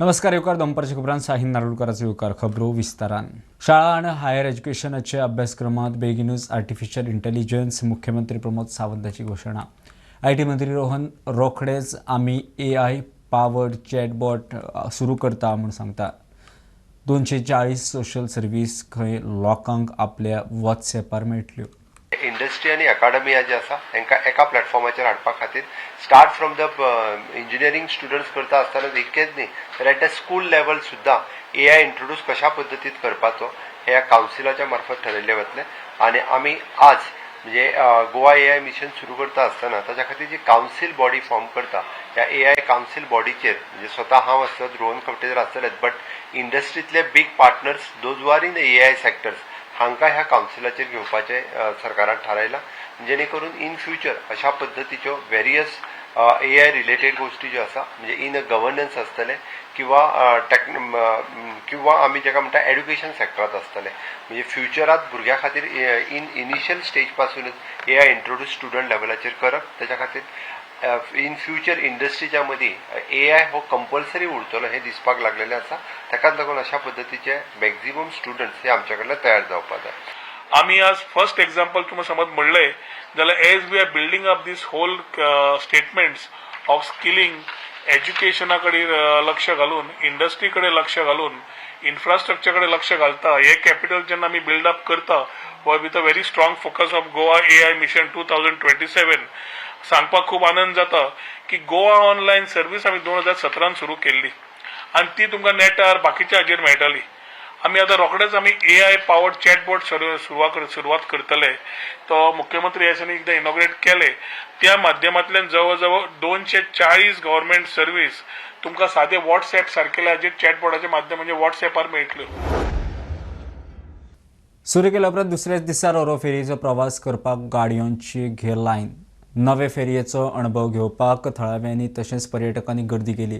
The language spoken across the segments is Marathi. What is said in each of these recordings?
नमस्कार युवकार दंपरच्या खबरांत साहिन नारळकरांचो युवकार खबरो विस्तारान। शाळा आणि हायर एज्युकेशनाच्या अभ्यासक्रमात बेगीनच आर्टिफिशियल इंटेलिजन्स मुख्यमंत्री प्रमोद सावंताची घोषणा। IT मंत्री रोहन रोखडेच आम्ही AI पावर्ड चॅटबॉट सुरू करता म्हणून सांगता। 240 सोशल सर्व्हिस खंय लोकांक आपल्या WhatsAppar मेळटल्यो। इंडस्ट्री आणि अकाडमिया जे आसा तांकां एका प्लॅटफॉर्माचेर हाडपा खातीर start from the engineering students करता आसतना इतकेच न्ही तर एट द स्कूल लेवल सुद्दां AI इंट्रोड्यूस कशा पद्दतीन करपाचो हे ह्या कावन्सिलाच्या मार्फत ठरयल्ले वतले। आणि आमी आज म्हणजे गोवा AI मिशन सुरू करता आसतना ताच्या खातीर जी कावन्सील बॉडी फॉर्म करता ह्या AI कावन्सील बॉडीचेर म्हणजे स्वता हांव आसत, रोहन खंवटेकर आसतलेच, बट इंडस्ट्रींतले big partners those who are in the AI sectors हांकां ह्या कावन्सिलाचेर घेवपाचें सरकारान थारायलां, जेणे करून इन फ्युचर अशा पद्दतीच्यो वेरियस AI रिलेटेड गोष्टी ज्यो आसा म्हणजे इन गव्हर्नन्स आसतले किंवा आमी जेका म्हणटा एड्युकेशन सेक्टरांत आसतले, म्हणजे फ्युचरांत भुरग्यां खातीर इनिशियल स्टेज पासूनच AI इंट्रोड्यूस स्टुडंट लेवलाचेर करप। त्याच्या खातीर इन फ्युचर इंडस्ट्रीच्या मदीं AI हो कंपल्सरी उरतलो हे दिसपाक लागलेले आसा। ताकाच लागून अशा पद्दतीचे मॅक्झिमम स्टुडंट्स हे आमचे कडल्यान तयार जावपाक जाय। आम्ही आज फर्स्ट एक्झाम्पल तुम्हाला समज म्हणले जाल्यार as we are building up this whole statements of skilling एज्युकेशना कडेन लक्ष घालून, इंडस्ट्री कडेन लक्ष घालून, इन्फ्रास्ट्रक्चर कडेन लक्ष घालता, हे कॅपिटल जेन्ना आमी बिल्ड अप करता with a very strong focus of Goa AI mission 2027 सांगपाक खूब आनंद जाता की गोवा ऑनलायन सर्व्हिस आमी 2017 सुरू केल्ली आणि ती तुमकां नेटार बाकीच्या हाजेर मेळटली। आम्ही आता रोखडेच आम्ही AI पावर्ड चॅटबॉट सुरुवात करतले, तो मुख्यमंत्री ह्या एकदा इनॉग्रेट केले। त्या माध्यमांतल्यान जवळ जवळ 240 गव्हर्नमेंट सर्व्हिस तुमकां साधे WhatsApp सारकेल्या हाजेर चॅटबॉटाच्या माध्यम म्हणजे WhatsAppar मेळटल्यो। सुरू केल्या उपरांत दुसऱ्याच दिसा रोरो फेरयेचो प्रवास करपाक गाडयांची घेर लायन। नवे फेरयेचो अणभव घेवपाक थळाव्यांनी तशेंच पर्यटकांनी गर्दी केली।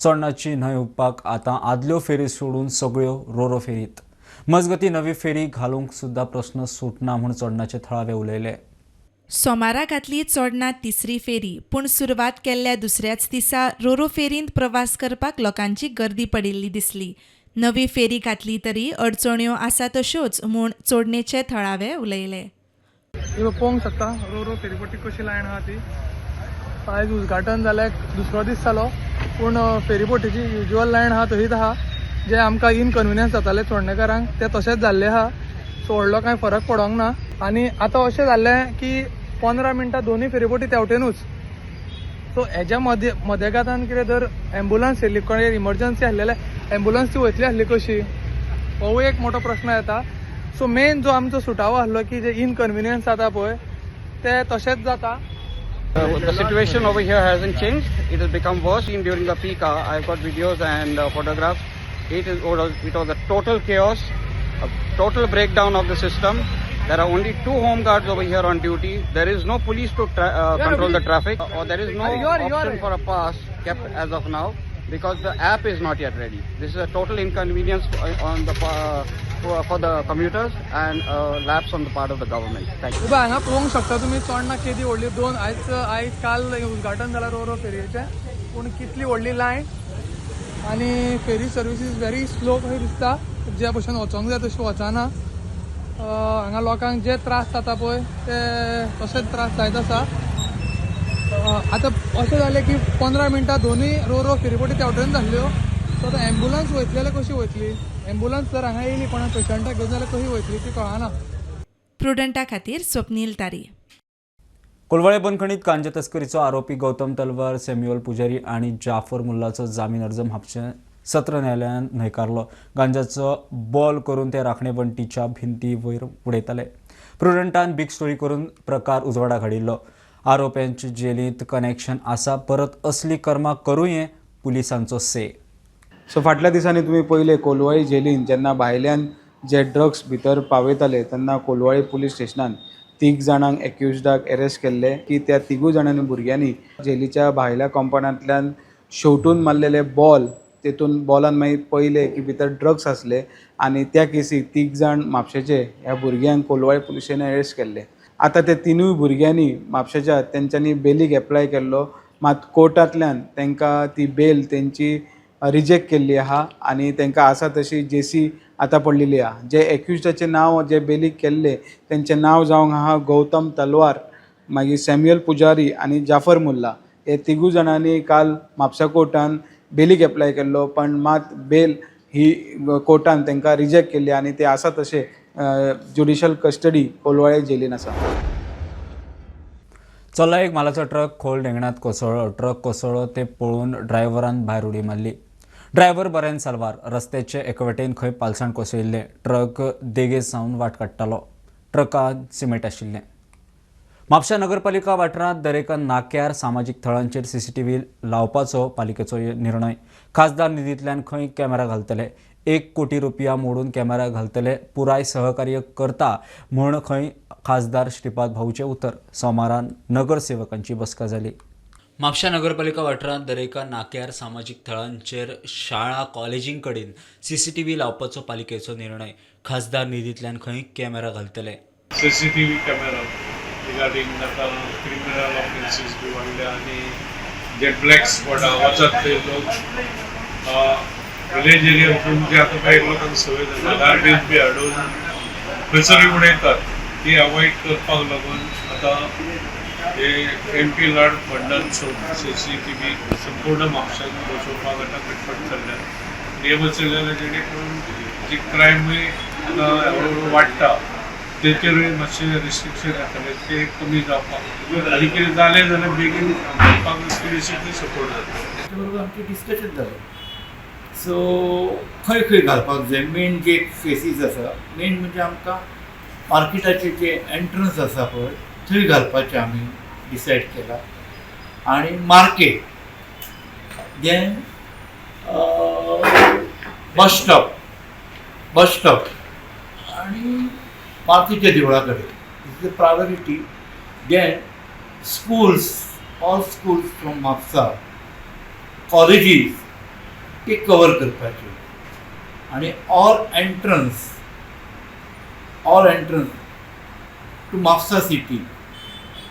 चोडणाची न्हंय हुबपाक आतां आदल्यो फेरी सोडून सगळ्यो रोरो फेरीत। मजगती नवी फेरी घालूंक सुद्दां प्रस्न सुटना म्हूण चोडणाचे थळावे उलयले। सोमारा घातली चोडणा तिसरी फेरी, पूण सुरवात केल्ल्या दुसऱ्याच दिसा रोरो फेरींत प्रवास करपाक लोकांची गर्दी पडिल्ली दिसली। नवी फेरी घातली तरी अडचण्यो आसा तश्योच म्हूण चोडणेचे थळावे उलयले। पळोवंक शकता रोरो फेरीपट्टी कशी लायन आहा ती। आयज उद्घाटन जाल्यार दुसरो दीस जालो, पूण फेरीबोटीची युज्युअल लायन आहा तशीच आहा। जे आमकां इनकन्विनियन्स जाताले चोडणेकारांक ते तशेंच जाल्ले आहा, सो व्हडलो कांय फरक पडोंक ना। आनी आतां अशें जाल्लें की 15 मिनटां दोनूय फेरीबोटी तेवटेनूच, सो हेज्या मध्येगातान कितें जर एम्बुलन्स येयल्ली, कोणें इमर्जन्सी आसलेले एम्बुलन्स ती वयतली आसली कशी, हो एक मोठो प्रश्न येता। सो मेन जो आमचो सुटावो आसलो की जे इनकन्विनियन्स जाता पळय ते तशेंच जाता। The situation over here hasn't changed. It has become worse. During the peak hour, I've got videos and photographs. It was a total chaos, a total breakdown of the system. There are only 2 home guards over here on duty. There is no police to control the traffic, or there is no option for a pass kept as of now because the app is not yet ready. This is a total inconvenience on the for the commuters and lapse on the part of the government. Thank you. हांगा पळोवंक शकता तुमी चोडणा केदी व्हडली दोन आयज काल उद्घाटन जाल्यार रोरो फेरयेचें, पूण कितली व्हडली लायन आनी फेरी सर्विसीस व्हेरी स्लो कशें दिसता, ज्या भशेन वचोंक जाय तशी वचना। हांगा लोकांक जे त्रास जाता पळय ते तशेंच त्रास जायत आसा। आतां अशें जालें की 15 मिनटां दोनूय रोरो फेरीबोटी तेवटेन जाल्ल्यो, सो आतां एम्बुलन्स वयतली जाल्यार कशी वयतली? एम्बुलन्स जर हांगा येयली कोणा पेशंटाक घेवन जाल्यार कशी वयतली ती कळना। प्रुडंटा खातीर स्वप्नील तारी। कोलवाळे बंदखणीत गांजा तस्करीचो आरोपी गौतम तलवार, सॅम्युअल पुजारी आणि जाफर मुल्लाचो जामीन अर्ज म्हापशें सत्र न्यायालयान न्हयकारलो। गांजाचो बॉल करून ते राखणे वण्टीच्या भिंती वयर उडयताले। प्रुडंटान बिग स्टोरी करून प्रकार उजवाडाक हाडिल्लो। आरोप्यांचे जेलींत कनेक्शन आसा, परत असली कर्मां करूंये पुलिसांचो से। सो फाटल्या दिसांनी तुमी पयले कोलवाळी जेलीन जेन्ना भायल्यान जे ड्रग्स भितर पावयताले तेन्ना कोलवाळी पुलीस स्टेशनान 3 जाणांक एक्युज्डाक अरेस्ट केल्ले की त्या 3 जाणांनी भुरग्यांनी जेलीच्या भायल्या कॉम्पाउंडांतल्यान शेवटून मारलेले बॉल, तेतून बॉलान मागीर पयले की भितर ड्रग्स आसले आनी त्या केसीक 3 जाण म्हापशेचे ह्या भुरग्यांक कोलवाळी पुलिशेन अरेस्ट केल्ले। आतां ते 3 भुरग्यांनी म्हापशेच्या तेंच्यांनी बेलीक एप्लाय केल्लो, मात कोर्टांतल्यान तांकां ती बेल तेंची रिजेक्ट केल्ली आहा आनी तांकां आसा तशी जेसी आतां पडलेली आहा. जे एक्युज्डाचे नांव जे बेलीक केल्ले तेंचें नांव जावंक आहा गौतम तलवार, मागीर सॅम्युअल पुजारी आनी जाफर मुल्ला. हे तिगूय जाणांनी काल म्हापसा कोर्टान बेलीक एप्लाय केल्लो, पण मात बेल ही कोर्टान तांकां रिजेक्ट केल्ली आनी ते आसा तशे ज्युडिशियल कस्टडी कोलवाळे जेलीन आसा. चला एक मालाचो ट्रक खोल डेंगणात कोसळ्ळो. ट्रक कोसळ्ळो ते पळोवन ड्रायव्हरान भायर उडी मारली. ड्रायव्हर बरें साल्वार. रस्त्याचे एकवटेन खंय पालसाण कोसळिल्लें. ट्रक देगेर सावन वाट काडटालो. ट्रकांत सिमेंट आशिल्लें. म्हापसा नगरपालिका वाठारांत दरेका नाक्यार सामाजीक थळांचेर CCTV लावपाचो पालिकेचो निर्णय. खासदार निधींतल्यान खंय कॅमेरा घालतले. 1 कोटी रुपया मोडून कॅमेरा घालतले. पुराय सहकार्य करता म्हूण खंय खासदार श्रीपाद भाऊचे उतर. सोमारान नगरसेवकांची बसका जाली. म्हापसा नगरपालिका वाठारांत दरेका नाक्यार सामाजीक थळांचेर शाळा कॉलेजीं कडेन CCTV लावपाचो पालिकेचो निर्णय. खासदार निधींतल्यान खंय कॅमेरा घालतले. CCTV कॅमेरा रिगार्डिंग आता क्रिमिनल ऑफेन्सीस बी वाडल्या आनी जे ब्लॅक स्पॉट वचत ते लोक विलेज एरियांतून जे आता काही लोकांक संवय जाता गार्बेज बी हाडून खंयसरूय उडयतात ती अवॉइड करपाक लागून आता हे MP लाड फंडान CCTV संपूर्ण म्हापशांत बसोवपाक आतां कटकट चल्ल्या. नियम चल्ल्या जेणे करून जी क्रायमूय आतां वाडटा तेचेरूय मातशें रिस्ट्रिक्शन येतलें ते कमी जावपाक आनी कितें जालें जाल्यार बेगीन करपाक पुलिसांचो सपोर्ट जाता. त्याच्या बरोबर आमचें डिस्कशन जालें. सो खंय खंय घालपाक जाय. मेन जे फेसीस आसा मेन म्हणजे आमकां मार्केटाचे जे एंट्रन्स आसा पळय थंय घालपाचें आमी डिसायड केलां. आनी मार्केट देन बस स्टॉप आनी मारुतीच्या देवळा कडेन is the priority. Then schools, all schools from Mapusa, colleges ते कवर करपाचे आनी all entrance to Mapusa city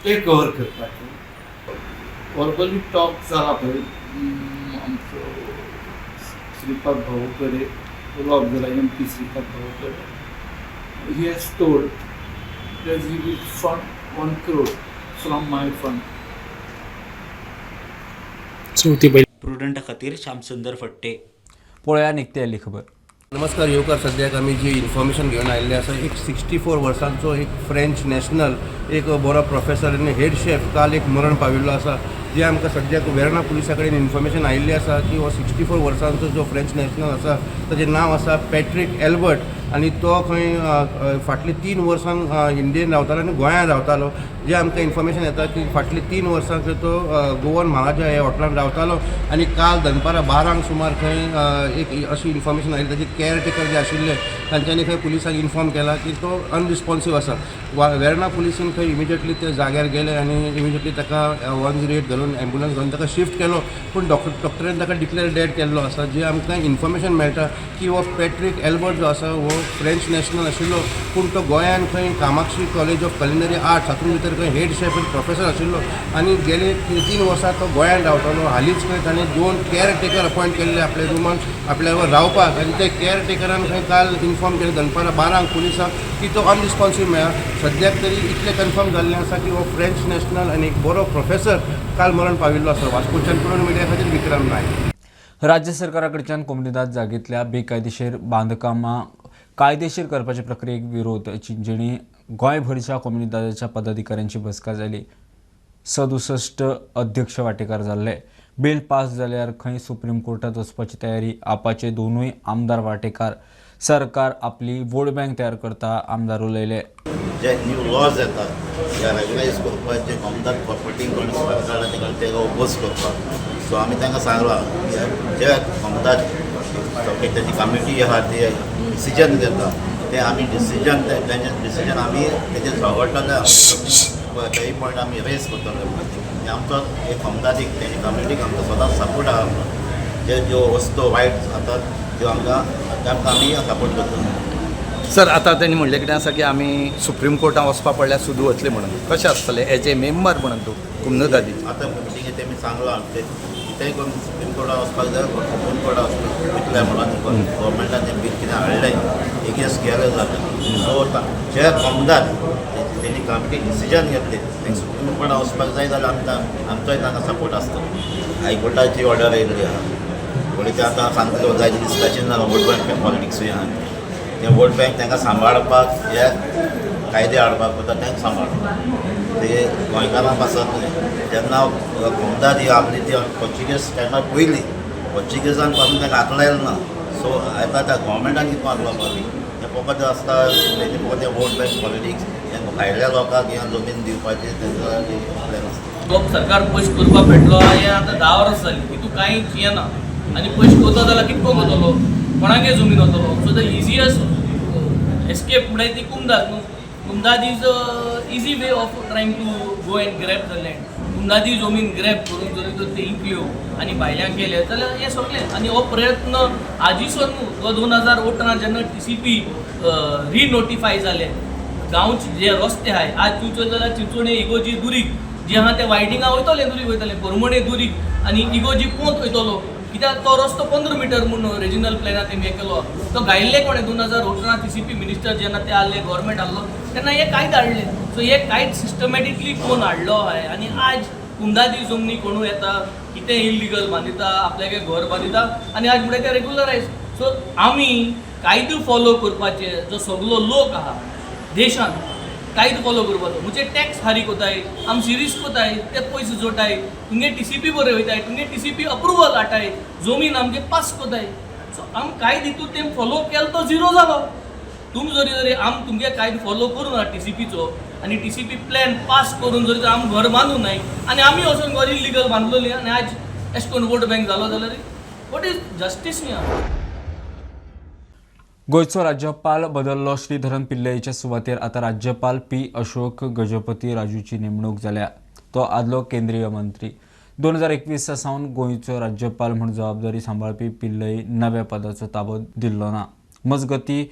ते कवर करपाचे. वर्बली टॉक जाला पळय आमचो श्रीपाद भाऊ कडेन उलोवप जालां MP श्रीपाद भाऊ कडेन. He has told that he will fund 1 crore from my fund. प्रुडंटा खातीर श्यामसुंदर फट्टे. पळया निकते आयली खबर. नमस्कार येवकार. सद्याक आमी जी इन्फॉर्मेशन घेवन आयिल्ले आसा एक 64 वर्सांचो एक फ्रेंच नॅशनल एक बरो प्रोफेसर आनी हेड शेफ काल एक मरण पाविल्लो आसा. जे आमकां सद्याक वेर्णा पुलिसा कडेन इन्फॉर्मेशन आयिल्ली आसा की हो 64 वर्सांचो जो फ्रेंच नॅशनल आसा ताचें नांव आसा पॅट्रीक एल्बर्ट आनी तो खंय फाटले 3 वर्सां इंडियेन रावतालो आनी गोंयांत रावतालो. जे आमकां इन्फॉर्मेशन येता की फाटले 3 वर्सां तो गोवन महाराजा ह्या हॉटेलांत रावतालो आनी काल दनपारां 12 सुमार खंय एक अशी इन्फॉर्मेशन आयली ताजे केअरटेकर जे आशिल्ले तांच्यांनी खंय पुलिसांक इन्फॉर्म केला की तो अनरिस्पॉन्सीव आसा. वेर्णा पुलिसीन खंय इमिजिएटली ते जाग्यार गेले आनी इमिजिएटली ताका 108 घालून एम्बुलन्स घालून ताका शिफ्ट केलो. पूण डॉक्टरान ताका डिक्लेअर डेड केल्लो आसा. जे आमकां इन्फॉर्मेशन मेळटा की हो पॅट्रीक एल्बर्ट जो आसा हो फ्रेंच नॅशनल आशिल्लो पूण तो गोंयांत खंय Kamakshi college of culinary arts हातूंत भितर खंय हेड शेफ आनी प्रोफेसर आशिल्लो आनी गेले 3 वर्सां तो गोंयांत रावतालो. हालींच खंय ताणें 2 केअरटेकर अपॉयंट केल्ले आपल्या रुमान आपल्या रावपाक आनी ते केअरटेकरान खंय काल इन्फॉर्म केलें दनपारां 12 पुलिसांक की तो अनरिस्पॉन्सीव मेळ्ळा. सद्याक तरी इतलें कन्फर्म जाल्लें आसा की हो फ्रेंच नॅशनल आनी एक बरो प्रोफेसर काल मरण पाविल्लो आसा. वास्कोच्यान पुरण मिडिया खातीर विक्रम नायक. राज्य सरकारा कडच्यान कोमुनिदाद जागेंतल्या बेकायदेशीर बांदकामां कायदेशीर करपाचे प्रक्रियेक विरोध चिंचणी गोंयभरच्या कोमुनिदादाच्या पदाधिकाऱ्यांची बसका जाली. 67 अध्यक्ष वांटेकार जाल्ले. बिल पास जाल्यार खंय सुप्रीम कोर्टात वचपाची तयारी. आपाचे दोनूय आमदार वांटेकार. सरकार आपली वोट बँक तयार करता. आमदार उलयले. जे न्यू लॉज येतात जे रेगुलायज करपाक जे कॉमदार प्रॉपर्टी सरकाराचे कडे तेका ओपोज करपाक. सो आमी तांकां सांगलां जे कॉमदार तेजी कमिटी आहा ते डिसिजन घेता ते आमी डिसिजन तेंचें डिसिजन आमी तेजेर झगडटले तेय पॉयंट आमी रेज करतले. आमचो एक कॉमदारीक तेजी कमिटीक आमकां सदांच सपोर्ट आहा. जे ज्यो वस्तू वायट जातात त्यो आमकां आमी सपोर्ट करतले. सर आतां त्यांनी म्हणलें कितें आसा की आमी सुप्रीम कोर्टान वचपा पडल्यार सुद्दां वतले म्हणून कशें आसतलें एज ए मेंबर म्हणून तूं कुमनदादी आतां मिटिंगेक तेमी सांगलां ते कितेंय करून सुप्रीम कोर्टात वचपाक जाय सुप्रीम कोर्टात वयतले म्हणून गव्हर्मेंटान तें बील कितें हाडलें एगेन्स्ट केलें जालें सो जे कमदार तेणी कमिटी डिसिजन घेतले तें सुप्रीम कोर्टात वचपाक जाय जाल्यार आमचोय तांकां सपोर्ट आसता हायकोर्टाची ऑर्डर येयल्ली आहा थोडी ते आतां सांगता जायते डिस्कशन जालां वोट बँक पॉलिटिक्सूय आहा ते वोट बँक तांकां सांबाळपाक हे कायदे हाडपाक पडटा तांकां सांबाळपाक ते गोंयकारांक आसत न्ही जेन्ना कमदार ही आपली ती पोर्चुगीज टायमार पयली पोर्चुगीजान पासून ताका हात लायलो ना सो आतां त्या गोवोरमेंटान कितें मारलो पावली ते फकत आसता तेजे फकत ते वोट बँक पॉलिटिक्स भायल्या लोकांक ह्या जमीन दिवपाचें तेंचो प्लॅन आसता सरकार पयशे करपाक पेटलो हें आतां 10 वर्सां जालीं हितून कांयच हें ना आनी पयशे कोता जाल्यार कितको कोतलो कोणागे जमीन वतलो सो द इजियस्ट एस्केप म्हणल्यार ती कुमदाद न्हू कुमदाद is easy way of trying to go and grab the land कुमदादी जमीन ग्रॅब करून जरी तर ते इकल्यो आनी भायल्यांक गेले जाल्यार हें सगळें आनी हो प्रयत्न आजीसर न्हू तो 2018 जेन्ना TCP रिनोटिफाय जाले गांवचे जे रस्ते आहाय आज चिंचोले जाल्यार चिंचोणे इगोजी दुरीक जे आहा ते वायडिंगा वयतले दुरीक वयतले परमणे दुरीक आनी इगोजी पोंत वयतलो कित्याक तो रस्तो 15 मीटर म्हणून रिजनल प्लॅनात तेमी केलो तो गायल्ले कोणे 2018 TCP मिनिस्टर जेन्ना ते आसले गव्हर्मेंट आसलो तेन्ना हे कायद हाडले सो हे कायद सिस्टमॅटिकली कोण हाडलो आहे आनी आज कुमदादी जमनी कोणू येता कितें इलिगल बांदिता आपल्यागे घर बांदिता आनी आज फुडें ते रेग्युलरायज सो आमी कायदो फॉलो करपाचे जो सगळो लोक आहा देशान कायदो फॉलो करपाचो म्हणजे टॅक्स फारीक कोताय आम सिरीज कोताय ते पयशे जोडटाय तुमगे TCP बरे वयताय तुमगे TCP अप्रुवल हाडटाय जमीन आमगे पास कोताय सो आम कायद हितून ते फॉलो केलो तो झिरो जालो तुम जरी आम तुमगे कायदो फॉलो करूं ना TCPचो आनी TCP प्लॅन पास करून जरी तर आम घर बांदूं नाय आनी आमी वचून घर इलिगल बांदलोली आनी आज एश कोन्न वोट बँक जालो जाल्यार वॉट इज जस्टीस न्ही गोंयचो राज्यपाल बदल्लो श्रीधरन पिल्लईच्या सुवातेर आता राज्यपाल P अशोक गजपती राजूची नेमणूक जाल्या तो आदलो केंद्रीय मंत्री 2021 सावन गोंयचो राज्यपाल म्हणून जबाबदारी सांबाळपी पिल्लई नव्या पदाचो ताबो दिल्लो ना मजगती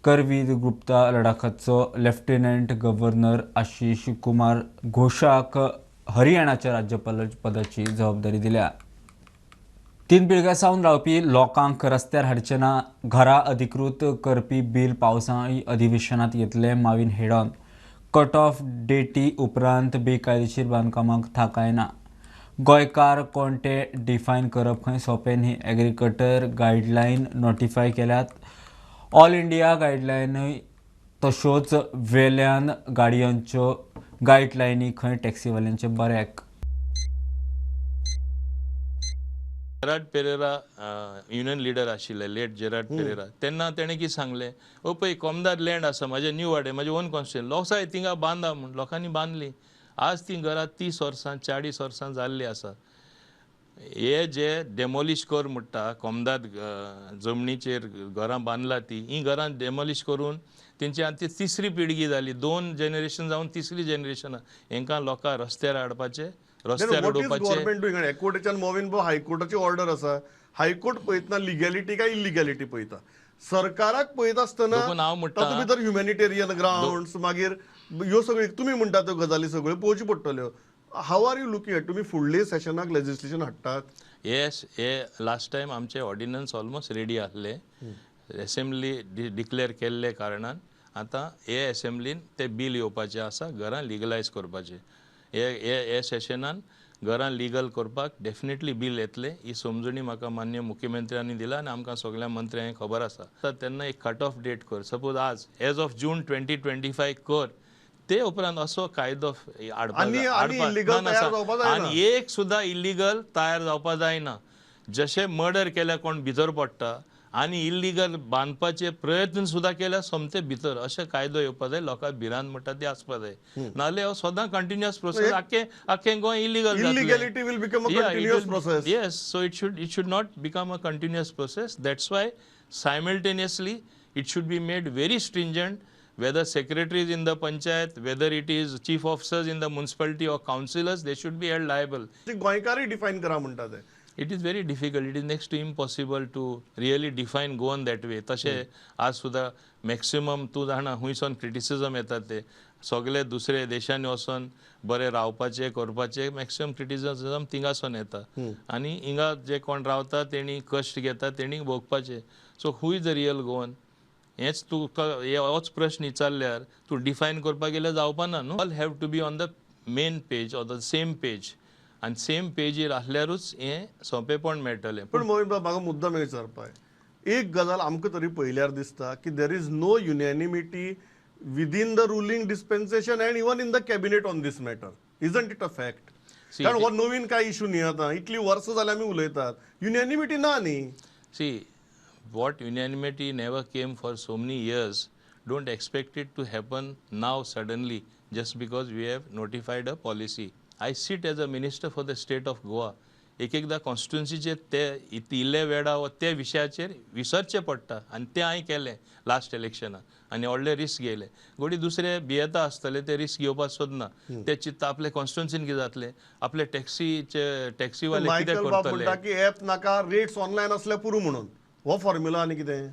करवीर गुप्ता लडाखाचो लेफ्टनंट गव्हर्नर आशीष कुमार घोषाक हरियाणाच्या राज्यपाल पदाची जबाबदारी दिल्या 3 पिळग्या सावन रावपी लोकांक रस्त्यार हाडचे ना घरा अधिकृत करपी बील पावसाळी अधिवेशनात येतले माविन हेडॉन कट ऑफ डेटी उपरांत बेकायदेशीर बांदकामांक थाकाय ना गोंयकार कोण ते डिफायन करप खंय सोंपें न्ही एग्रीकल्चर गायडलायन नोटिफाय केल्यात ऑल इंडिया गायडलायनय तश्योच वेल्यान गाडयांच्यो गायडलायनी खंय टॅक्सीवाल्यांचे बऱ्याक जेराड पेरेरा युनियन लिडर आशिल्ले लेट जेराड पेरेरा तेन्ना तेणें कितें सांगलें ओ पळय कोमदार लँड आसा म्हाजे न्यू वाडे म्हाजे ओन कॉन्स्टिट्युएंसी लोक जाय थिंगा बांदा म्हूण लोकांनी बांदली आज ती घरां 30 वर्सां 40 वर्सां जाल्ली आसा हे जे डेमोलिश कर म्हणटा कोमदाद जमनीचेर घरां बांदला ती ही घरां डेमोलिश करून तेंची आतां तिसरी पिळगी जाली 2 जनरेशन जावन तिसरी जनरेशन हांकां लोकां रस्त्यार हाडपाचे रस्त्यार गव्हर्नमेंट एकवटेच्यान मोवीन हायकोर्टाची ऑर्डर आसा हायकोर्ट पळयतना लिगॅलिटी काय इलिगॅलिटी पळयता सरकाराक पळयत आसतना तातूंत भितर ह्युमॅनिटेरियन ग्राउंड्स मागीर ह्यो सगळ्यो तुमी म्हणटा त्यो गजाली सगळ्यो पळोवच्यो पडटल्यो how are you looking at तुमी फुडले सेशनाक लेजिस्लेशन हाडटात येस हे लास्ट टायम आमचे ऑर्डिनन्स ऑलमोस्ट रेडी आसले असेंब्ली डिक्लेअर केल्ले कारणान आतां हे असेंब्लीन ते बील येवपाचें आसा घरां लिगलायज करपाचें हे सेशनान घरां लिगल करपाक डेफिनेटली बील येतले ही समजुणी म्हाका मान्य मुख्यमंत्र्यांनी दिला आनी आमकां सगळ्या मंत्र्यांक खबर आसा तेन्ना एक कट ऑफ डेट कर सपोज आज एज ऑफ जून 2025 कर ते उपरांत असो कायदो आनी एक सुद्दां इल्लीगल तयार जावपा जायना जशें मर्डर केल्या कोण भितर पडटा आनी इल्लीगल बांदपाचे प्रयत्न सुद्दां केल्या सोमते भितर अशें कायदो येवपा जाय लोकांक भिरांत म्हणटा ती आसपा जाय नाल्यार हो सदां कंटिन्युअस प्रोसेस आख्खें Goa illegal Illegality will become a continuous process. Yes, so it should not become a continuous process. That's why simultaneously it should be made very stringent whether secretaries in the panchayat, whether it is chief officers in the municipality or councillors, they should be held liable. गोंयकारी डिफायन करा म्हणटा ते it is very difficult, it is next to impossible to really define Goan that way. तशें आज सुद्दां मॅक्सिमम तूं जाणा हुंयसून क्रिटिसिजम येता ते सगळे दुसरे देशांनी वचून बरें रावपाचें करपाचें मॅक्सिमम क्रिटिसिजम थिंगासून येता. आनी हिंगा जे कोण रावता तेणी कश्ट घेता तेणी भोगपाचें. So who is the real Goan हेच तुका होच प्रश्न विचारल्यार तूं डिफायन करपाक गेल्यार जावपाना न्हू. All have to be on the main page or the same page आनी सेम पेजीर आसल्यारूच हें सोंपेपण मेळटलें. पण मोहीन बाब म्हाका मुद्दम विचारपाक एक गजाल आमकां तरी पयल्यार दिसता की there is no unanimity within the ruling dispensation and even in the cabinet on this matter. Isn't it a fact? कारण हो नवीन काय इशू न्ही आतां, इतली वर्सां जाल्यार आमी उलयतात, युनॅनिमिटी ना न्ही. See, what unanimity never came for so many years, don't expect it to happen now suddenly just because we have notified a policy. I sit as a minister for the state of Goa. एकदा कॉन्स्टिट्युन्सीचे ते इल्ले वेळा ते विशयाचेर विसरचें पडटा आनी तें हांवें केलें लास्ट इलेक्शनाक आनी व्हडले रिस्क घेयले. गोडी दुसरे भियेता आसतले ते रिस्क घेवपाक सोदना. ते चित्ता आपले कॉन्स्टिट्युन्सीन कितें जातलें, आपले टॅक्सीवाले कितें करतले की एप नाका रेट्स ऑनलायन असले पुरो म्हणून हो फॉर्म्युला आनी कितें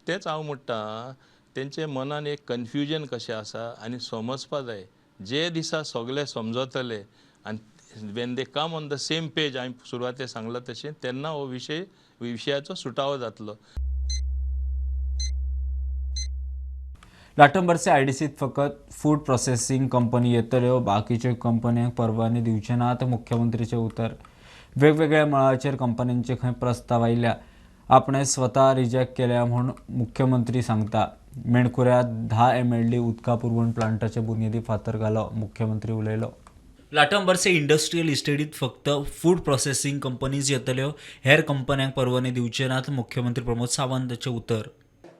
तेच हांव म्हणटा. तेंचे मनान एक कन्फ्युजन कशें आसा आनी समजपा जाय जे दिसा सगळे समजतले आनी when they come on the same page हांवें सुरवातेक सांगलां तशें तेन्ना हो विशयाचो सुटावो जातलो. लाटंबरचे आयडीसीत फकत फूड प्रोसेसिंग कंपनी येतल्यो, बाकीच्यो कंपन्यांक परवाने दिवचे नात. मुख्यमंत्रीचे उतर. वेगवेगळ्या मळाचेर कंपन्यांचे खंय प्रस्ताव आयल्या, आपणें स्वता रिजेक्ट केल्या म्हूण मुख्यमंत्री सांगता. मेणकुऱ्यांत 10 MLD उदका पुरवण प्लांटाचे बुनयादी फातर घालो, मुख्यमंत्री उलयलो. लाटंबरचे इंडस्ट्रियल इस्टेटीत फक्त फूड प्रोसेसिंग कंपनीज येतल्यो, हेर कंपन्यांक परवाने दिवचे नात. मुख्यमंत्री प्रमोद सावंतांचे उतर.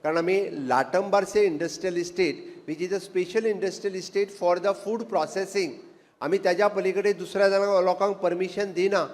कारण आमी लाटंबरचे industrial estate which is a special industrial estate for the food processing, आमी त्याच्या पलीकडे दुसऱ्या लोकांक परमिशन दिना.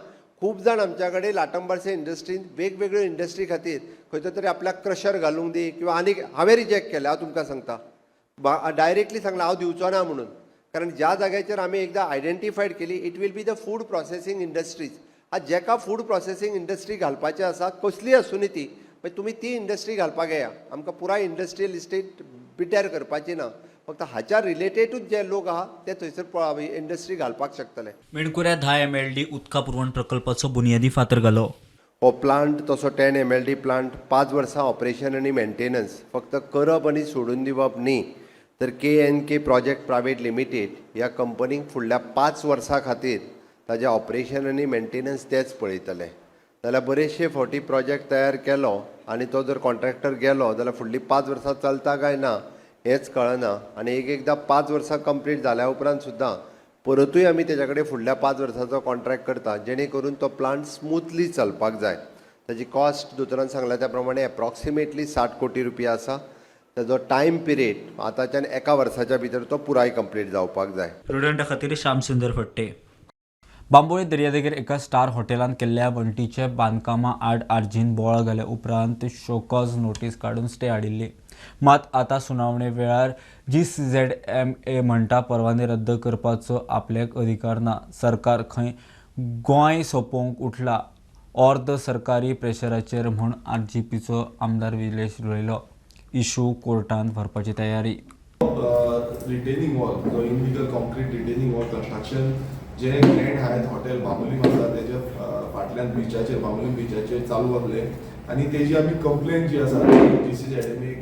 खूब जाण आमच्या कडेन लाटंबरचे इंडस्ट्रीन वेगवेगळ्यो इंडस्ट्री खातीर खंयचो तरी आपल्याक क्रशर घालूंक दी किंवा आनी हांवें रिजेक्ट केलें. हांव तुमकां सांगता डायरेक्टली सांगलां हांव दिवचो ना म्हणून. कारण ज्या जाग्याचेर आमी एकदां आयडेंटिफायड केली it will be the food processing industries. आज जेका फूड प्रोसेसिंग इंडस्ट्री घालपाची आसा कसली आसूं ती पण तुमी ती इंडस्ट्री घालपाक येया. आमकां पुराय इंडस्ट्रियल इस्टेट पिड्ड्यार करपाची ना, फक्त हाच्या रिलेटेडूच जे लोक आहा ते थंयसर इंडस्ट्री घालपाक शकतले. मेणकुऱ्या 10 MLD उदका पुरवण प्रकल्पाचो बुनयादी फातर घालो. हो प्लांट तसो 10 MLD प्लांट 5 वर्सां ऑपरेशन आनी मेंटेनन्स फक्त करप आनी सोडून दिवप न्ही, तर KNK प्रोजेक्ट प्रायवेट लिमिटेड ह्या कंपनीक फुडल्या 5 वर्सां खातीर ताजें ऑपरेशन आनी मेंटेनन्स तेच पळयतले. जाल्यार बरेचशे फावटी प्रोजेक्ट तयार केलो आनी तो जर कॉन्ट्रॅक्टर गेलो जाल्यार फुडलीं 5 वर्सां चलता काय ना हेंच कळना. आनी एकदां 5 वर्सां कंप्लीट जाल्या उपरांत सुद्दां परतूय आमी तेच्या कडेन फुडल्या 5 वर्सांचो कॉन्ट्रॅक्ट करता जेणे करून तो प्लांट स्मुथली चलपाक जाय. ताजी कॉस्ट दोतोरान सांगल्या त्या प्रमाणे एप्रॉक्सिमेटली 60 कोटी रुपया आसा. ताजो टायम पिरियड आतांच्यान 1 वर्साच्या भितर तो पुराय कंप्लीट जावपाक जाय. प्रुडंटा खातीर श्याम सुंदर फडटे. बांबोळी दर्यादेगेर एका स्टार हॉटेलांत केल्ल्या वण्टीचे बांदकामा आड आर्जीन बोळ घाले उपरांत शोकॉज नोटीस काडून स्टे हाडिल्ली. मात आतां सुनावणे वेळार GCZMA म्हणटा परवाने रद्द करपाचो आपल्याक अधिकार ना. सरकार खंय गोंय सोंपोवंक उठला अर्द सरकारी प्रेशराचेर म्हूण RGPचो आमदार विलेश उलयलो. इशू कोर्टांत व्हरपाची तयारी. रिटेनिंग वॉल जो illegal concrete retaining wall construction जे ग्रँड हायत हॉटेल बांबोलीम आसा तेजे फाटल्यान बिचाचेर बांबोलीम बिचाचेर चालू आसले आनी तेजी आमी कंप्लेंट जी आसा GCZMA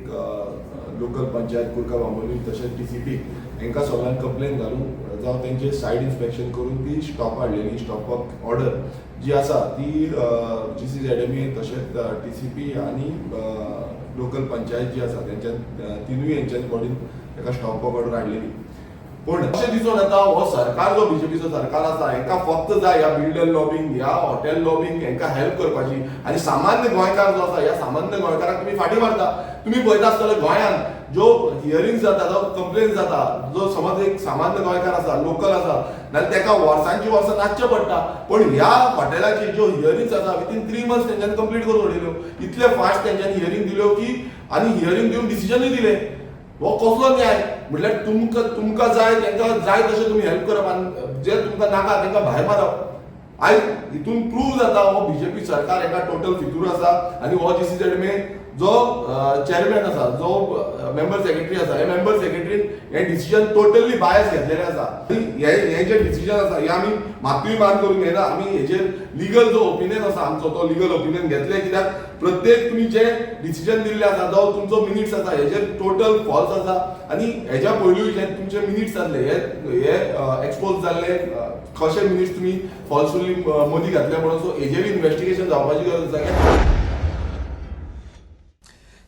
लोकल पंचायत कुरका बांबोलीम तशेंच TCP हांकां सगळ्यांक कंप्लेंट घालून जावं तेंचे सायड इन्स्पेक्शन करून ती स्टॉप हाडलेली. स्टॉप ऑर्डर जी आसा ती GCZMA तशेंच TCP आनी लोकल पंचायत जी आसा तेंच्या तिनूय हेंच्या बॉडीन ताका स्टॉप ऑर्डर हाडलेली. पूण अशें दिसून येता हो सरकार जो BJPचो सरकार आसा हांकां फक्त जाय ह्या बिल्डर लॉबींग ह्या हॉटेल लॉबींग हांकां हेल्प करपाची आनी सामान्य गोंयकार जो आसा ह्या सामान्य गोंयकाराक तुमी फाटीं मारता. तुमी पळयता आसतले गोंयांत ज्यो हियरिंग जाता जो कंप्लेन जाता जो समज एक सामान्य गोंयकार आसा लोकल आसा जाल्यार ताका वर्सांची वर्सां नाचचें पडटा. पण ह्या हॉटेलाची ज्यो हियरिंग्स आसा विथीन 3 months तेंच्यांनी कंप्लीट करून उडयल्यो. इतले फास्ट तेंच्यांनी हियरिंग दिल्यो की आनी हियरिंग दिवन डिसिजनूय दिले. हो कसलो न्याय? म्हटल्यार तुमकां जाय तांकां जाय तशें तुमी हेल्प करप आनी जे तुमकां नाका तांकां भायर मारप. आयज हितून प्रूव जाता हो बीजेपी सरकार एका टोटल फितूर आसा आनी हो जीसीझेडमे जो चेअरमॅन आसा जो मेंबर सेक्रेटरी आसा हे मेंबर सेक्रेटरीन हे डिसिजन टोटली बायस घेतलेले आसा हे जे डिसिजन आसा हे आमी मातूय मान करून घेना आमी हेजेर लिगल जो ओपिनियन आसा आमचो तो लिगल ओपिनियन घेतले कित्याक प्रत्येक तुम्ही जे डिसिजन दिल्ले आसा जो तुमचो मिनिट्स आसा हेजेर टोटल फॉल्स आसा आनी हेच्या पयलूय जे तुमचे मिनिट्स जाल्ले हे एक्सपोज जाल्ले कशे मिनिट्स तुम्ही फॉल्सफुली मदीं घातले म्हणून सो हेजेर इन्व्हेस्टिगेशन जावपाची गरज आसा.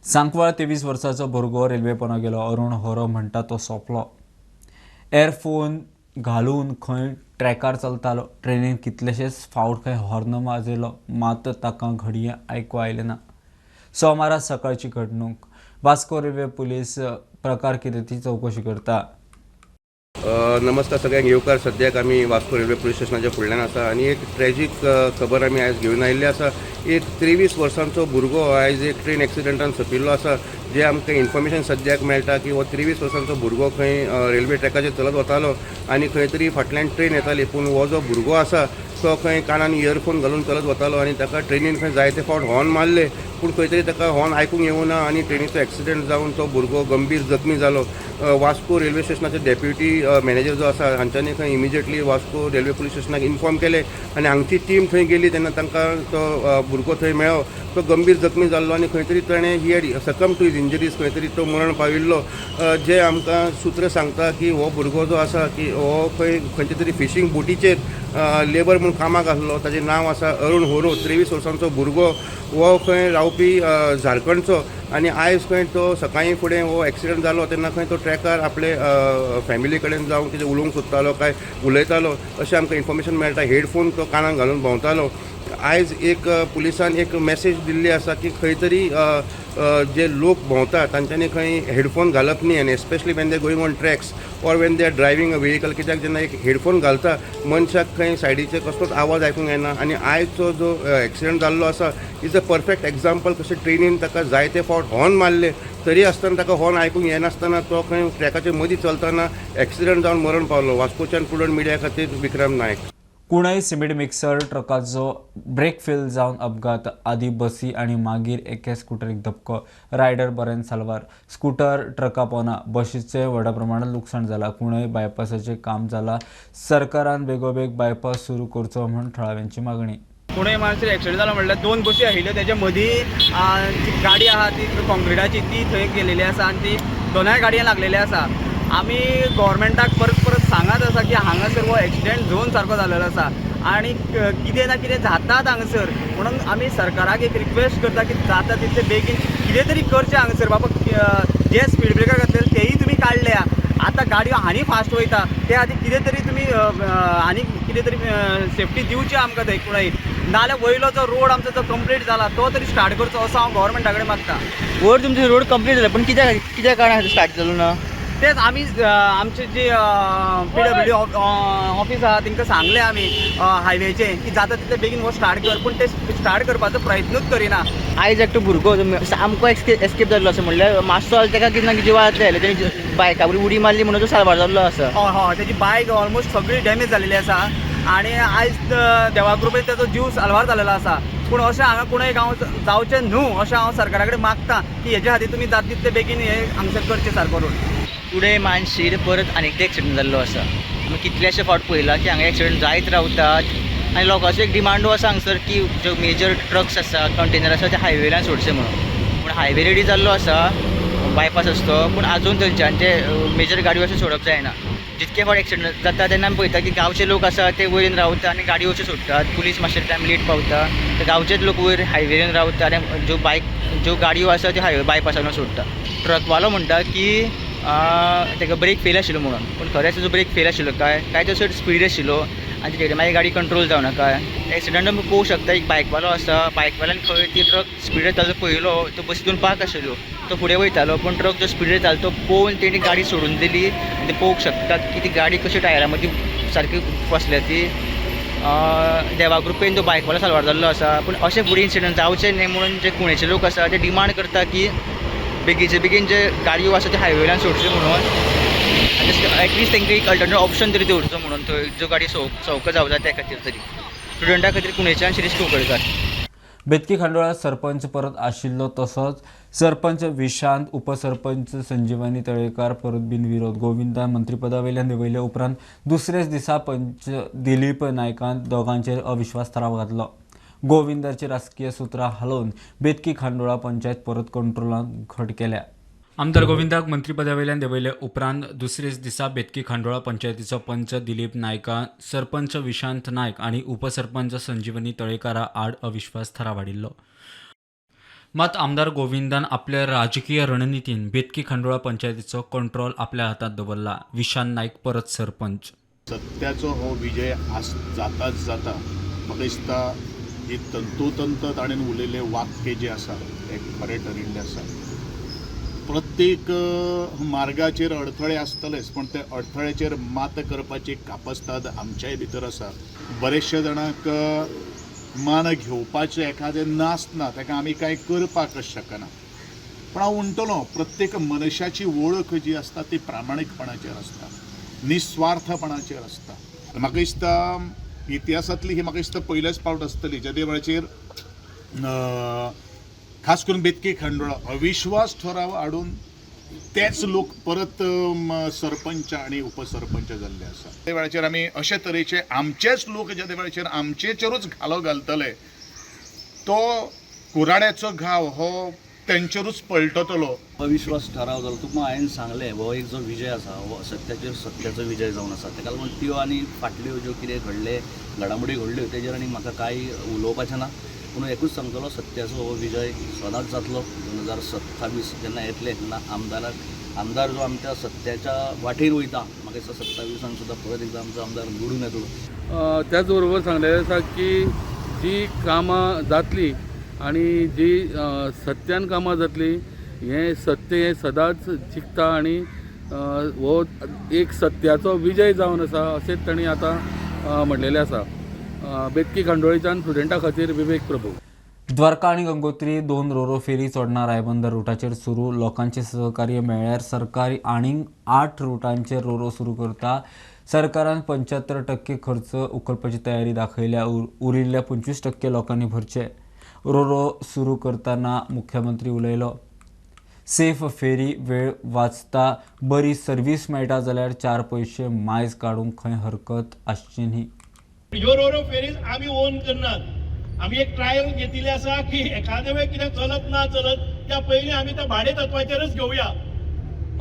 सांकवाळ 23 वर्साचो भुरगो रेल्वे पोंदा गेलो. अरुण होरो म्हणटा तो सोंपलो. एअरफोन घालून खंय ट्रॅकार चलतालो. ट्रेनीन कितलेशेच फावट खंय हॉर्न वाजयलो मात ताका घडये आयकूं आयलें ना. सोमारा सकाळची घडणूक. वास्को रेल्वे पुलीस प्रकार कितें ती चवकशी करता. नमस्कार सगळ्यांक येवकार. सद्याक आमी वास्को रेल्वे पुलीस स्टेशनाच्या फुडल्यान आसा आनी एक ट्रॅजीक खबर आमी आयज घेवन आयिल्ली आसा. एक 23 वर्सांचो भुरगो आयज एक ट्रेन एक्सिडेंटान सपिल्लो आसा. जे आमकां इन्फॉर्मेशन सद्याक मेळटा की हो 23 वर्सांचो भुरगो खंय रेल्वे ट्रॅकाचेर चलत वतालो आनी खंय तरी फाटल्यान ट्रेन येताली पूण हो जो भुरगो आसा तो खंय कानान इयरफोन घालून चलत वतालो आनी ताका ट्रेनीन खंय जायते फावट हॉर्न मारले पूण खंय तरी ताका हॉर्न आयकूंक येवना आनी ट्रेनीचो एक्सिडेंट जावन तो भुरगो गंभीर जखमी जालो. वास्को रेल्वे स्टेशनाचे डेप्युटी मॅनेजर जो आसा हांच्यांनी खंय इमिजिएटली वास्को रेल्वे पुलीस स्टेशनाक इन्फॉर्म केले आनी हांगची टीम थंय गेली तेन्ना तांकां तो भुरगो थंय मेळ्ळो. तो गंभीर जखमी जाल्लो आनी खंय तरी ताणें he had succumb to his injuries खंय तरी तो मरण पाविल्लो. जे आमकां सूत्र सांगता की हो भुरगो जो आसा की हो खंयचे तरी फिशींग बोटीचेर लेबर म्हणून कामाक आसलो. ताचें नांव आसा अरुण होरो. 23 वर्सांचो भुरगो हो खंय रावपी झारखंडचो आनी आयज खंय तो सकाळीं फुडें हो एक्सिडेंट जालो तेन्ना खंय तो ट्रॅकार आपले फॅमिली कडेन जावन कितें उलोवंक सोदतालो काय उलयतालो अशें आमकां इन्फॉर्मेशन मेळटा. हेडफोन तो कानाक घालून भोंवतालो. आयज एक पुलिसान एक मॅसेज दिल्ली आसा की खंय तरी जे लोक भोंवतात तांच्यांनी खंय हेडफोन घालप न्ही आनी especially when they going on tracks or when they are driving a vehicle कित्याक जेन्ना एक हेडफोन घालता मनशाक खंय सायडीचे कसलोच आवाज आयकूंक येना आनी आयजचो जो एक्सिडेंट जाल्लो आसा इज अ परफेक्ट एक्झाम्पल. कशें ट्रेनीन ताका जायते फावट हॉर्न मारले तरी आसतना ताका हॉर्न आयकूंक येनासतना तो खंय ट्रॅकाच्या मदीं चलतना एक्सिडेंट जावन मरण पावलो. वास्कोच्यान प्रुडंट मिडिया खातीर विक्रम नायक. कुणय सिमेंट मिक्सर ट्रकाचो ब्रेक फेल जावन अपघात. आदी बसी आनी मागीर एके स्कूटरीक धपको. रायडर बरें साल्वार. स्कूटर ट्रका पोना. बशीचे व्हडा प्रमाणात लुकसाण जाला. कुणय बायपासाचें काम जाला. सरकारान बेगोबेग बायपास सुरू करचो म्हूण थळाव्यांची मागणी. पुणे मानसर एक्सिडेंट जालो म्हणल्यार 2 बसी आशिल्ल्यो तेच्या मदीं जी गाडी आहा ती कॉन्क्रिटाची ती थंय गेलेली आसा आनी ती दोनाय गाडयांक लागलेली आसा. आमी गव्हर्मेंटाक परत परत सांगत आसा की हांगासर हो एक्सिडेंट झोन सारको जाल्लो आसा आनी कितें ना कितें जातात हांगासर म्हणून आमी सरकाराक एक रिक्वेस्ट करता की जाता तितले बेगीन कितें तरी करचें हांगासर. बाबा जे स्पीड ब्रेकर घातलेले तेही तुमी काडल्या. आतां गाडयो आनी फास्ट वयता ते खातीर कितें तरी तुमी आनी कितें तरी सेफ्टी दिवची आमकां थंय कुणय. नाल्यार वयलो जो रोड आमचो जो कंप्लीट जाला तो तरी स्टार्ट करचो असो हांव गव्हर्मेंटा कडेन मागता. वयर तुमचो रोड कंप्लीट जाला पण कित्या कारणान स्टार्ट जालो ना. तेच आमी आमचे जे PWD ऑफिस आहा तांकां सांगलें आमी हायवेचे की जाता तितले बेगीन हो स्टार्ट कर पूण ते स्टार्ट करपाचो प्रयत्नूच करिना. आयज एकटो भुरगो सामको एस्केप जाल्लो आसा म्हणल्यार मातसो ताका कितें ना कितें जिवाक आयलें तेणी बायका बरी उडी मारली म्हणून तो साल्वार जाल्लो आसा. हय तेजी बायक ऑलमोस्ट सगळी डॅमेज जाल्लेली आसा आनी आयज देवा कृपेन तेजो जीव साल्वार जाल्लो आसा. पूण अशें हांगा कोणूय जावचें न्हू अशें हांव सरकारा कडेन मागता की हेजे खातीर तुमी जाता तितले बेगीन हे हांगसर करचें सारको रोड. पुणे मानसीर परत आनीक एक्सिडेंट जाल्लो आसा. आमी कितलेशे फावट पळयला की हांगा एक्सिडेंट जायत रावतात आनी लोकांचो एक डिमांडू आसा हांगसर की ज्यो मेजर ट्रक्स आसा कंटेनर आसा ते हायवेलान सोडचे म्हणून. पूण हायवे रेडी जाल्लो आसा बायपास आसा तो पूण आजून थंयच्यान मेजर गाडयो अशें सोडप जायना. जितके फावट एक्सिडेंट जाता तेन्ना आमी पळयता की गांवचे लोक आसा ते वयल्यान रावता आनी गाडयो अश्यो सोडटात. पुलीस मातशे टायम लेट पावता ते गांवचेच लोक वयर हायवेन रावता आनी ज्यो गाडयो आसा त्यो हायवे बायपासान सोडटा. ट्रकवालो म्हणटा की ताका ब्रेक फेल आशिल्लो म्हणून पूण खरेंच जो ब्रेक फेल आशिल्लो काय तो चड स्पीड आशिल्लो आनी तेजेर मागीर गाडी कंट्रोल जावना काय. एक्सिडेंट आमी पळोवंक शकता एक बायकवालो आसा बायकवाल्यान खंय ती ट्रक स्पीड येतालो पळयलो तो बसीतून पार्क आशिल्लो तो फुडें वयतालो पूण ट्रक जो स्पीड येतालो तो पळोवन तेणी गाडी सोडून दिली आनी ते पळोवंक शकतात की ती गाडी कशी टायरा मदीं सारकी फसल्या ती. देवा कृपेन तो बायकवालो साल्वार जाल्लो आसा पूण अशें फुडें इन्सिडंट जावचे न्ही म्हणून जे कुणेचे लोक आसा ते डिमांड करता की बेगीचे बेगीन जे गाडयो आसा ते हायवेलान सोडच्यो म्हणून आनी एटलिस्ट तांकां एक अल्टरनेट ऑप्शन तरी दवरचो म्हणून थंय ज्यो गाडी सवका जावं जाता त्या खातीर तरी. स्टुडंटा खातीर कुणेच्यान शिरीष कुंकळकर. बेतकी खांडोळा सरपंच परत आशिल्लो तसोच सरपंच विशांत उपसरपंच संजीवनी तळेकार परत बिनविरोध. गोविंदान मंत्रीपदा वयल्यान देंवयले उपरांत दुसरेच दिसा पंच दिलीप नायकान दोगांचेर अविश्वास थाराव घातलो. गोविंदाची राजकीय सुत्रां हालोवन बेतकी खांडोळा पंचायत परत कंट्रोलांत घट केल्या. आमदार गोविंदाक मंत्रीपदा वयल्यान देंवयले उपरांत दुसरेच दिसा बेतकी खांडोळा पंचायतीचो पंच दिलीप नायकान सरपंच विशांत नायक आनी उपसरपंच संजीवनी तळेकारा आड अविश्वास थाराव हाडिल्लो. मात आमदार गोविंदान आपल्या राजकीय रणनितीन बेतकी खांडोळा पंचायतीचो कंट्रोल आपल्या हातांत दवरला. विशांत नायक परत सरपंच. सत्याचो हो विजय जाताच जाता. म्हाका दिसता ही तंतोतंत ताणें उलयल्लें वाक्य जें आसा हें खरें ठरिल्लें आसा. प्रत्येक मार्गाचेर अडथळे आसतलेच, पण ते अडथळ्याचेर मात करपाची कापास्ताद आमच्याय भितर आसा. बरेचशे जाणांक मान घेवपाचें एखादें नासना, ताका आमी कांय करपाक शकना. पण हांव म्हणटलों प्रत्येक मनशाची वळख जी आसता ती प्रामाणीकपणाचेर आसता, निस्वार्थपणाचेर आसता. म्हाका दिसता इतिहासांतली ही म्हाका दिसता पयलेच फावट आसतली ज्या वेळाचेर खास करून बेतकी खांडोळा अविश्वास ठराव हाडून तेच लोक परत सरपंच आणि उपसरपंच जाल्ले आसा. त्या वेळाचेर आमी अशे तरेचे आमचेच लोक ज्या वेळाचेर आमचेचेरूच घालो घालतले तो कुराड्याचो घाव हो तेंचेरूच पलटतलो. अविश्वास ठराव जालो तुका हांवें सांगलें हो एक जो विजय आसा हो सत्याचो विजय जावन आसा. ताका लागून त्यो आनी फाटल्यो ज्यो कितें घडले घडामोडी घडल्यो तेजेर आनी म्हाका कांय उलोवपाचें ना. पूण एकूच सांगतलो सत्याचो हो विजय सदांच जातलो. 2027 जेन्ना येतले तेन्ना आमदार जो आमच्या सत्याच्या वाटेर वयता म्हाका दिसता 27 सुद्दां परत एकदां आमचो आमदार निवडून येतलो. त्याच बरोबर सांगलेलें आसा की जी कामां जातली आनी जी सत्यान कामां जातली हें सत्य हें सदांच जिखता आनी हो एक सत्याचो विजय जावन आसा अशेंच तांणी आतां म्हणलेलें आसा. बेतकी खांडोळेच्यान स्टुडंटा खातीर विवेक प्रभू. द्वारका आणि गंगोत्री 2 रोरो फेरी चोडणा रायबंदर रुटाचेर सुरू. लोकांचे सहकार्य मेळ्ळ्यार सरकार आनीक 8 रुटांचेर रोरो सुरू करता. सरकारान 75% खर्च उखलपाची तयारी दाखयल्या. उरिल्ल्या 25% लोकांनी भरचे. रोरो सुरू करतना मुख्यमंत्री उलयलो. सेफ फेरी वेळ वाचता. बरी सर्वीस मेळटा जाल्यार 4 पयशे मायज काडूंक खंय हरकत आसची न्ही. ह्यो रोरो फेरीज आमी ओन करनात. आमी एक ट्रायल घेतिल्ले आसा की एखाद्या वेळ कितें चलत ना चलत त्या पयलीं आमी त्या भाडे तत्वाचेरच घेवया.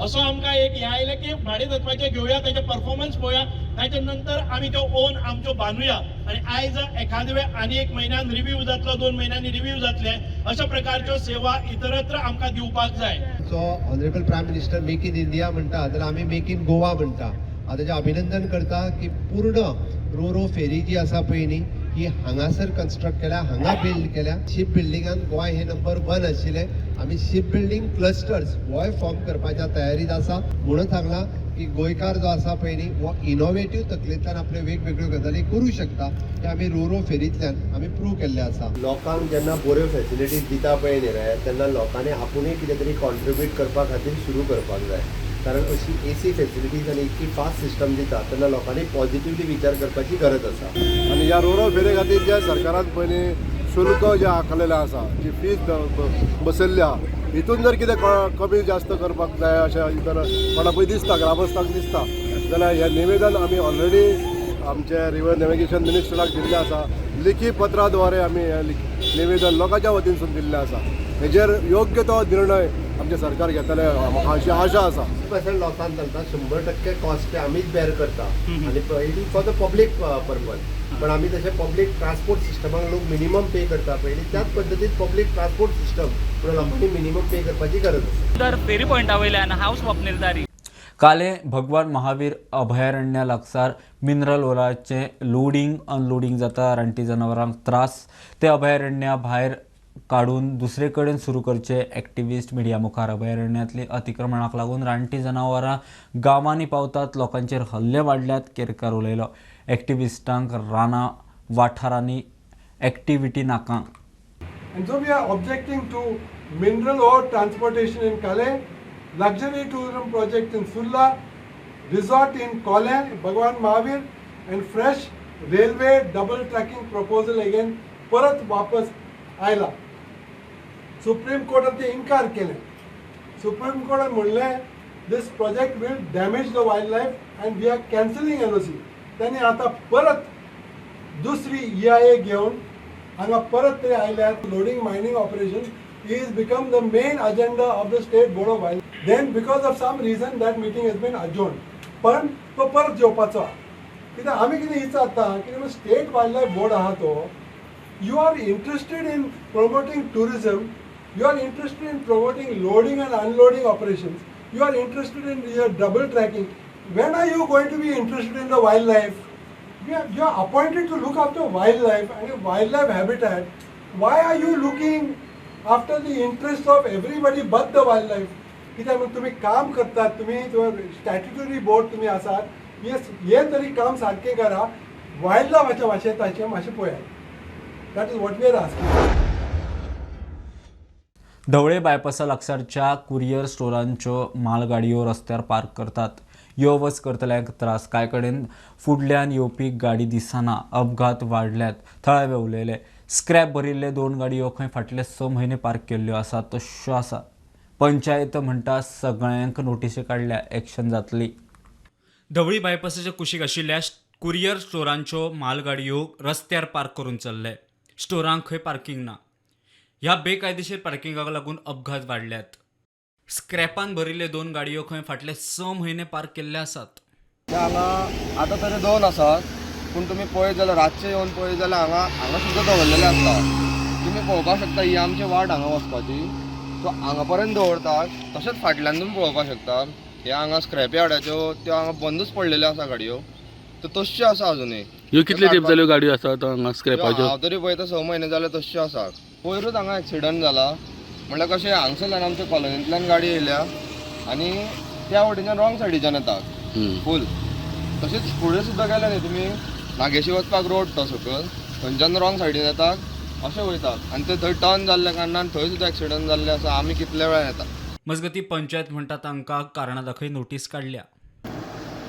असो आमकां एक हें आयलें की भाडे तत्वाचेर घेवया, ताचे परफॉर्मन्स पळोवया, ताचे नंतर आमी तो ओन आमचो बांदुया. आनी आयज एखाद्या वेळ आनी 1 म्हयन्यान रिव्ह्यू जातलो, 2 म्हयन्यांनी रिव्ह्यू जातले. अशा प्रकारच्यो सेवा इतरत्र आमकां दिवपाक जाय. So honourable prime minister make in India म्हणटा जाल्यार आमी मेक इन गोवा म्हणटा. हांव ताचें अभिनंदन करता की पूर्ण रोरो फेरी जी आसा पळय न्ही ही हांगासर कन्स्ट्रक्ट केल्या, हांगा बिल्ड केल्या. शिप बिल्डिंगान गोंय हे नंबर 1 आशिल्ले. आमी ship building clusters Goa form करपाच्या तयारीत आसा. म्हणून सांगला की गोंयकार जो आसा पळय न्ही हो इनोवेटीव तकलेंतल्यान आपल्यो वेगवेगळ्यो गजाली करूं शकता. ते आमी रोरो फेरींतल्यान आमी प्रूव केल्ले आसा. लोकांक जेन्ना बऱ्यो फॅसिलिटीज दिता पळय न्ही रे तेन्ना लोकांनी आपुणूय कितें तरी कॉन्ट्रिब्यूट करपा खातीर सुरू करपाक जाय. कारण अशी AC फॅसिलिटीज आनी इतकी फास्ट सिस्टम दिता तेन्ना लोकांनी पॉझिटिव्हली विचार करपाची गरज आसा. आनी ह्या रोरो फेरे खातीर जे सरकारान पयलीं शुल्क जे आंखलेलें आसा जी फीज बसयल्ली आहा हितून जर कितें कमी जास्त करपाक जाय अशें जर कोणा पळय दिसता ग्रामस्थांक दिसता जाल्यार हें निवेदन आमी ऑलरेडी आमचे रिवर नॅव्हिगेशन मिनिस्टराक दिल्लें आसा. लिखी पत्राद्वारे आमी निवेदन लोकांच्या वतीनसून दिल्लें आसा. हेजेर योग्य तो निर्णय आमचे सरकार घेतले म्हाका अशी आशा आसा. 100% लॉसान चलता, 100% कॉस्ट आमीच बेर करता आनी पयलीं फॉर द पब्लीक पर्पज. पण आमी तशें पब्लीक ट्रान्सपोर्ट सिस्टमाक लोक मिनिमम पे करता पयलीं त्याच पद्दतीन पब्लीक ट्रान्सपोर्ट सिस्टम पूण लोकांनी मिनिमम पे करपाची गरज आसा. तर फेरी पॉयंटा वयल्यान हांव स्वप्नील काले भगवान महावीर अभयारण्या लागसार मिनरल ओलाचे लोडिंग अनलोडिंग जाता. रानटी जनावरांक त्रास. ते अभयारण्या भायर काडून दुसरे कडेन सुरू करचे. एक्टिविस्ट मिडिया मुखार अभयारण्यांतली अतिक्रमणाक लागून रानटी जनावरां गांवांनी पावतात. लोकांचेर हल्ले वाडल्यात. केरकार उलयलो. एक्टिविस्टांक रानां वाठारांनी एक्टिविटी नाका. And so we are objecting to mineral ore transportation in Calais, luxury tourism project in Sulla, resort in Colin, Bhagwan Mahavir, and fresh railway double tracking proposal again परत वापस आयला. सुप्रीम कोर्टान ते इन्कार केले. सुप्रीम कोर्टान म्हणलें this project will damage the wildlife and we are cancelling NOC. त्यांनी आता परत दुसरी EIA घेवन हांगा परत ते आयल्यात. Loading mining operation is become the main agenda of the state board of wildlife. Then because of some reason that meeting has been adjourned. पण तो परत जेवपाचो. कित्याक आमी कितें विचारता की स्टेट वायल्ड लायफ बोर्ड आहा तो you are interested in promoting tourism, you are interested in promoting loading and unloading operations, you are interested in your double tracking. when are you going to be interested in the wildlife? You are appointed to look after wildlife and wildlife habitat. Why are you looking after the interests of everybody but the wildlife? कित्याक तुम्ही काम करतात, तुम्ही स्टॅट्युटरी बोर्ड तुम्ही आसात, हे तरी काम सारकें करा. वायल्ड लायफाच्या वाशेताचें मातशें पळयात. That is what we are asking. ढवळे बायपासा लागसारच्या कुरियर स्टोरांच्यो मालगाडयो रस्त्यार पार्क करतात. यो वच करतल्यांक त्रास. कांय कडेन फुडल्यान येवपी गाडी दिसना. अपघात वाडल्यात. थळावे उलयले. स्क्रॅप भरिल्ले 2 गाडयो खंय फाटले 6 म्हयने पार्क केल्ल्यो आसात तश्यो आसा. पंचायत म्हणटा सगळ्यांक नोटीसी काडल्या, एक्शन जातली. ढवळी बायपासाच्या कुशीक आशिल्ल्या कुरियर स्टोरांच्यो मालगाडयो रस्त्यार पार्क करून चल्ले. स्टोरांक खंय पार्किंग ना. ह्या बेकायदेशीर पार्किंगाक लागून अपघात वाडल्यात. स्क्रॅपान भरिल्ले 2 गाडयो खंय फाटले 6 म्हयने पार्क केल्ले आसात. हांगा आतां तरी 2 आसात, पूण तुमी पळयत जाल्यार रातचे येवन पळयत जाल्यार हांगा सुद्दां दवरलेले आसता. तुमी पळोवपाक शकता ही आमची वाट हांगा वचपाची. सो हांगा पर्यंत दवरतात. तशेंच फाटल्यान तुमी पळोवपाक शकता हे हांगा स्क्रॅप यार्डाच्यो त्यो हांगा बंदूच पडलेल्यो आसा गाडयो. तर तश्यो आसा अजुनूय. ह्यो कितले तेंप जाल्यो गाडयो आसात हांगा स्क्रॅपाच्यो? हांव तरी पळयता 6 म्हयने जाले तश्यो आसा. पयरूच हांगा एक्सिडंट जाला. म्हणल्यार कशें हांगसरल्यान आमच्या कॉलनींतल्यान गाडी येयल्या आनी त्या वटेच्यान रॉंग सायडीच्यान येतात फूल. तशेंच फुडें सुद्दां गेले न्ही तुमी नागेशी वचपाक रोड तो सकयल थंयच्यान रॉंग सायडीन येतात अशें वयतात आनी ते थंय टर्न जाल्ल्या कारणान थंय सुद्दां एक्सिडंट जाल्ले आसा. आमी कितले वेळान येता. मजगती पंचायत म्हणटा तांकां कारणा दाखय नोटीस काडल्या.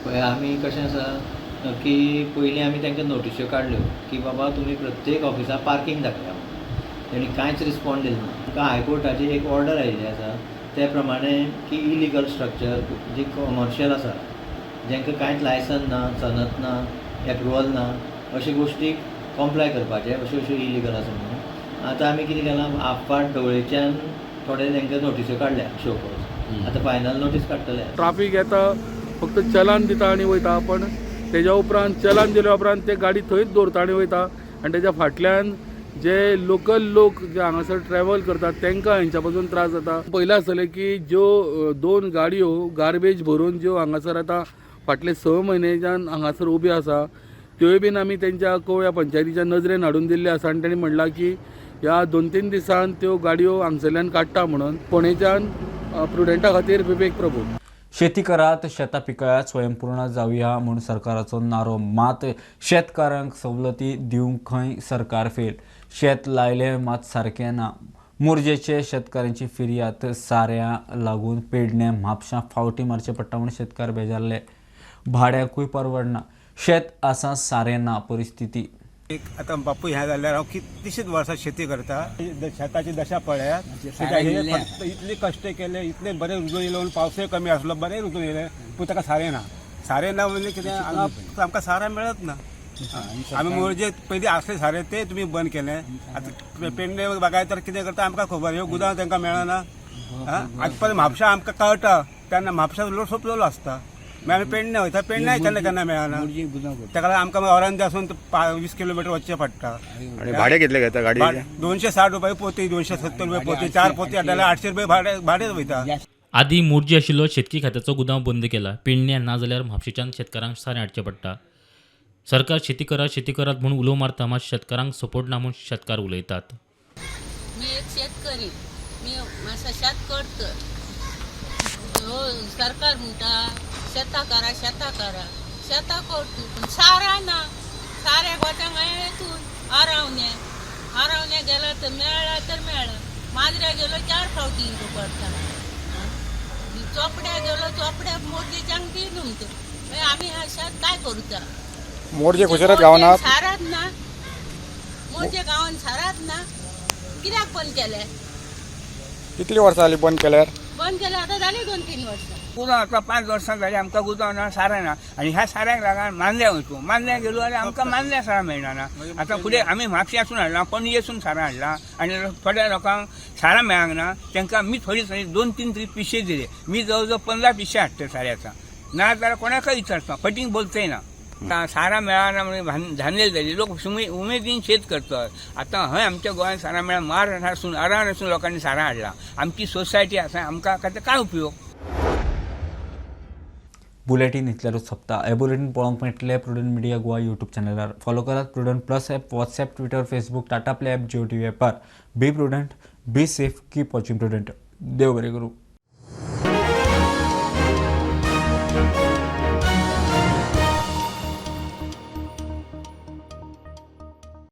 पळय आमी कशें आसा की पयलीं आमी तांकां नोटिश्यो काडल्यो की बाबा तुमी प्रत्येक ऑफिसाक पार्किंग दाखया. तेणी कांयच रिस्पॉन्ड दिलो ना. तुमकां हायकोर्टाची एक ऑर्डर आयिल्ली आसा त्या प्रमाणे की इलिगल स्ट्रक्चर जी कमर्शियल आसा जेंका कांयच लायसन ना, सनत ना, एप्रुवल ना, अशे गोश्टी कॉम्प्लाय करपाचे अश्यो इलिगल आसा म्हणून. आतां आमी कितें केलां आफाट ढवळेच्यान थोडे तांकां नोटिश्यो काडल्या शो कोर्स. आतां फायनल नोटीस काडटले. ट्राफीक येता फक्त चलान दिता आनी वयता, पण तेज्या उपरांत चलान दिल्या उपरांत ते गाडी थंयच दवरता आनी वयता. आनी तेज्या फाटल्यान जे लोकल लोक जे हांगासर ट्रॅव्हल करतात तांकां हांच्या पासून त्रास जाता. पयलें आसतलें की ज्यो 2 गाडयो गार्बेज भरून ज्यो हांगासर आतां फाटले 6 म्हयनेच्यान हांगासर उब्यो आसा त्योय बीन आमी तेंच्या कवळ्या पंचायतीच्या नजरेन हाडून दिल्ले आसा. आनी तेणी म्हणलां की ह्या 2-3 दिसान त्यो गाडयो हांगसरल्यान काडटा म्हणून. फोंडेच्यान प्रुडंटा खातीर विवेक प्रभू. शेती करात, शेतां पिकयात, स्वयंपूर्ण जावया म्हूण सरकाराचो नारो. मात शेतकारांक सवलती दिवंक खंय सरकार फेल. शेत लायलें मात सारकें ना. मोरजेचे शेतकारांची फिर्याद. साऱ्या लागून पेडणे म्हापशां फावटी मारचे पडटा म्हूण शेतकार बेजारले. भाड्याकूय परवडना. शेत आसा सारें ना. परिस्थिती आता बापू ह्या जाल्यार हांव कितलीशींच वर्सां शेती करता. शेताची दशा पळयात. इतले कश्ट केले, इतले बरे रुजून येयले. पावसय कमी आसलो, बरें रुजून येयले, पूण ताका सारें ना. सारें ना म्हणजे कितें हांगा आमकां सारें मेळत ना. आमी मोरजे पयलीं आसले सारें ते तुमी बंद केलें. आतां पेडणे बागायतार कितें करता आमकां खबर. ह्यो गुदां तांकां मेळना. आतां पर्यंत म्हापशां आमकां कळटा तेन्ना म्हापशां लोड सोंपलेलो आसता. मागीर आमी पेडणे वयता. पेडणे केन्ना केन्ना मेळना. ताका लागून आमकां ऑरांत आसून 20 किलोमिटर वचचें पडटा. आनी भाडें कितलें घेता गाडी? 260 रुपया पोती, 270 रुपया पोती. 4 पोती हाडल्यार 800 रुपया भाडेच वयता. आदी मोरजी आशिल्लो शेतकी खात्याचो गुदांव बंद केला. पेडणे ना जाल्यार म्हापशेच्यान शेतकारांक सारें हाडचें पडटा. सरकार शेती करात म्हणून उलो मारता, मात शेतकारांक सपोर्ट ना म्हूण शेतकार उलयतात. मी एक शेतकरी. मी मातसो शेत करता. सरकार म्हणटा शेतां करा. शेतां करता. सारा ना. साऱ्याक वचांक हितून आरावण्या गेला तर मेळ्ळा. माजऱ्या गेलो 4 फावटी पडटा. चोपड्या गेलो चोपड्या मोरजेच्यान दिलो म्हणटा. आमी शेत काय करूचा. मोरजे खुसरत गावात सारात ना मोरजे गावान सारात ना कित्याक बंद केले कितली वर्सां जाली बंद केल्यार बंद केले आता झाली 2-3 वर्ष गुदां आतां 5 वर्सां जाली आमकां गुदां सारें ना आनी ह्या साऱ्यांक लागून मानल्या वयतू मानल्या गेलो जाल्यार आमकां मानल्या सारां मेळना ना आतां फुडें आमी म्हापश्यासून हाडला पणजेसून सारां हाडला आनी थोड्या लोकांक सारां मेळांक ना तांकां मी थोडी 2-3 पिशे दिले मी जवळ 15 पिशे हाडटा साऱ्याचा ना जाल्यार कोणाकय विचारता फटींग बोलतय ना सारा मेळना म्हणजे झालेली जाली लोक उमेदीन शेत करतात आता हय आमच्या गोंयांत सारा मेळा मार आसून अराण आसून लोकांनी सारा हाडला आमची सोसायटी आसा आमकां काय उपयोग बुलेटिन इतल्यारूच सोंपता हे बुलेटिन पळोवंक मेळटले प्रुडंट मिडिया गोवा यूट्यूब चॅनलार फॉलो करात Prudent Plus app WhatsApp Twitter Facebook Tata Play app Jio TV ॲपार be prudent be safe keep watching Prudent देव बरें करूं.